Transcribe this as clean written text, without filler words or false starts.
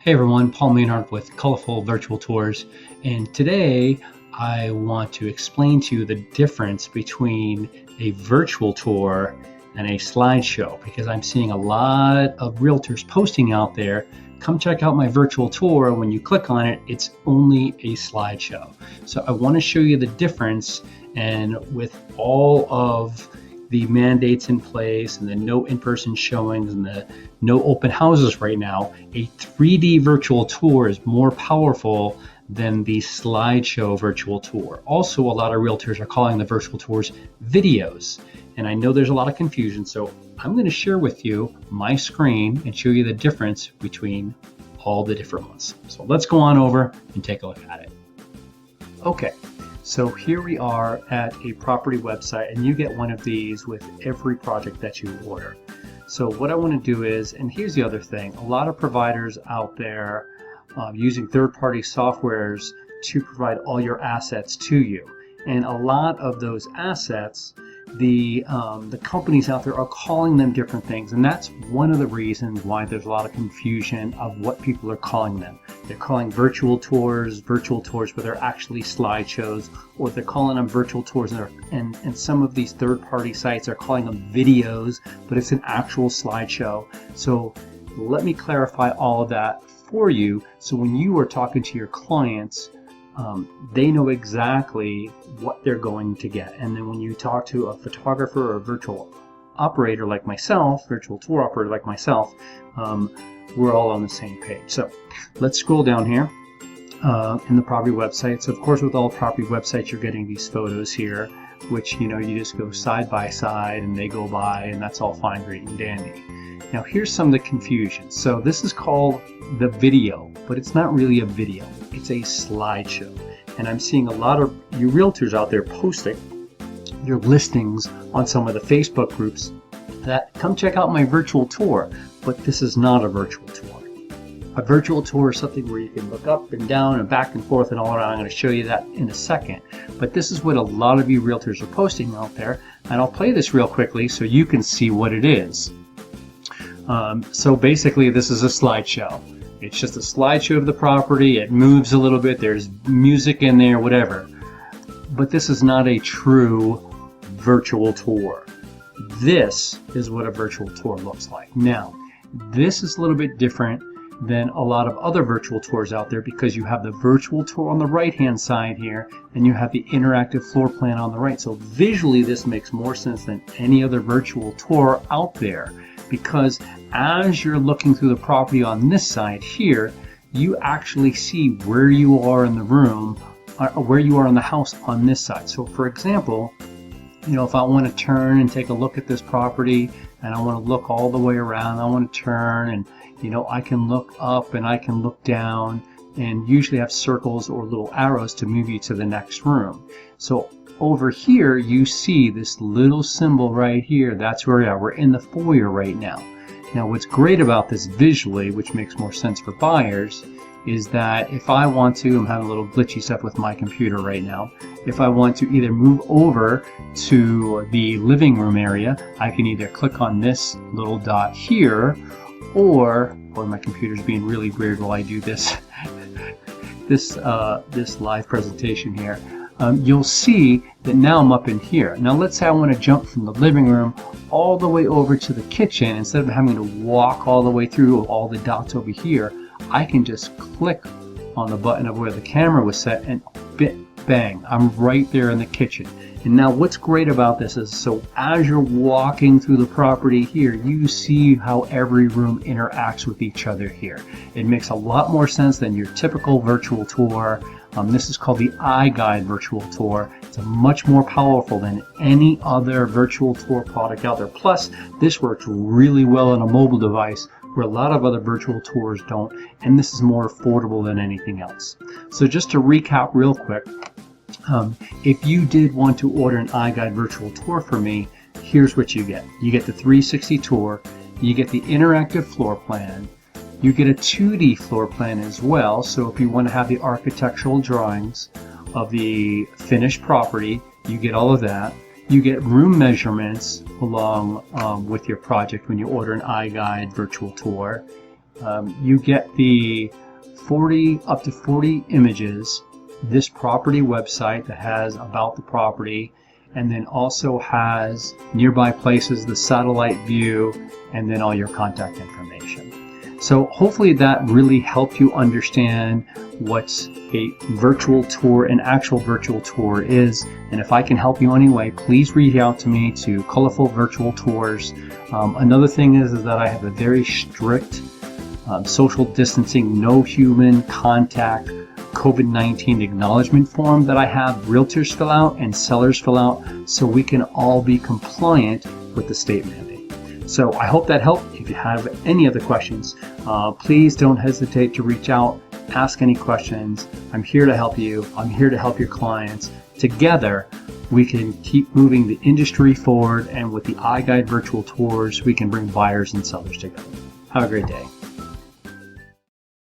Hey everyone, Paul Maynard with Colorful Virtual Tours, and today I want to explain to you the difference between a virtual tour and a slideshow, because I'm seeing a lot of realtors posting out there, come check out my virtual tour. When you click on it, it's only a slideshow. So I want to show you the difference, and with all of the mandates in place and the no in-person showings and the no open houses right now, a 3D virtual tour is more powerful than the slideshow virtual tour. Also, a lot of realtors are calling the virtual tours videos, and I know there's a lot of confusion, so I'm going to share with you my screen and show you the difference between all the different ones. So let's go on over and take a look at it. Okay. So here we are at a property website, and you get one of these with every project that you order. So what I want to do is, and here's the other thing, a lot of providers out there using third-party softwares to provide all your assets to you. And a lot of those assets, the companies out there are calling them different things, and that's one of the reasons why there's a lot of confusion of what people are calling them. They're calling virtual tours, but they're actually slideshows, or they're calling them virtual tours, and some of these third-party sites are calling them videos, but it's an actual slideshow. So let me clarify all of that for you, so when you are talking to your clients, they know exactly what they're going to get. And then when you talk to a photographer or a virtual operator like myself, virtual tour operator like myself, we're all on the same page. So let's scroll down here in the property website. So of course, with all property websites, you're getting these photos here, which, you know, you just go side by side and they go by, and that's all fine, great, and dandy. Now here's some of the confusion. So this is called the video, but it's not really a video. It's a slideshow. And I'm seeing a lot of you realtors out there posting your listings on some of the Facebook groups that come check out my virtual tour, but this is not a virtual tour. A virtual tour is something where you can look up and down and back and forth and all around. I'm going to show you that in a second. But this is what a lot of you realtors are posting out there, and I'll play this real quickly so you can see what it is. So basically, this is a slideshow. It's just a slideshow of the property. It moves a little bit. There's music in there, whatever. But this is not a true virtual tour. This is what a virtual tour looks like. Now, this is a little bit different than a lot of other virtual tours out there, because you have the virtual tour on the right-hand side here, and you have the interactive floor plan on the right. So visually, this makes more sense than any other virtual tour out there, because as you're looking through the property on this side here, you actually see where you are in the room, or where you are in the house on this side. So for example, you know, if I want to turn and take a look at this property, and I want to look all the way around, I want to turn, and you know, I can look up and I can look down, and usually have circles or little arrows to move you to the next room. So over here, you see this little symbol right here. That's where we are. We're in the foyer right now. Now, what's great about this visually, which makes more sense for buyers, is that if I want to, I'm having a little glitchy stuff with my computer right now. If I want to either move over to the living room area, I can either click on this little dot here, or my computer's being really weird while I do this this live presentation here. You'll see that now I'm up in here. Now let's say I want to jump from the living room all the way over to the kitchen. Instead of having to walk all the way through all the dots over here, I can just click on the button of where the camera was set, and bang, I'm right there in the kitchen. And now what's great about this is, so as you're walking through the property here, you see how every room interacts with each other here. It makes a lot more sense than your typical virtual tour. This is called the iGuide virtual tour. It's much more powerful than any other virtual tour product out there. Plus, this works really well on a mobile device, where a lot of other virtual tours don't, and this is more affordable than anything else. So just to recap real quick, if you did want to order an iGuide virtual tour for me, here's what you get. You get the 360 tour, you get the interactive floor plan, you get a 2D floor plan as well, so if you want to have the architectural drawings of the finished property, you get all of that. You get room measurements along with your project when you order an iGuide virtual tour. You get the up to 40 images, this property website that has about the property, and then also has nearby places, the satellite view, and then all your contact information. So hopefully that really helped you understand what a virtual tour, an actual virtual tour is. And if I can help you anyway, please reach out to me to Colorful Virtual Tours. Another thing is that I have a very strict social distancing, no human contact, COVID-19 acknowledgement form that I have realtors fill out and sellers fill out so we can all be compliant with the state mandate. So I hope that helped. If you have any other questions, please don't hesitate to reach out, ask any questions. I'm here to help you. I'm here to help your clients. Together, we can keep moving the industry forward, and with the iGuide virtual tours, we can bring buyers and sellers together. Have a great day.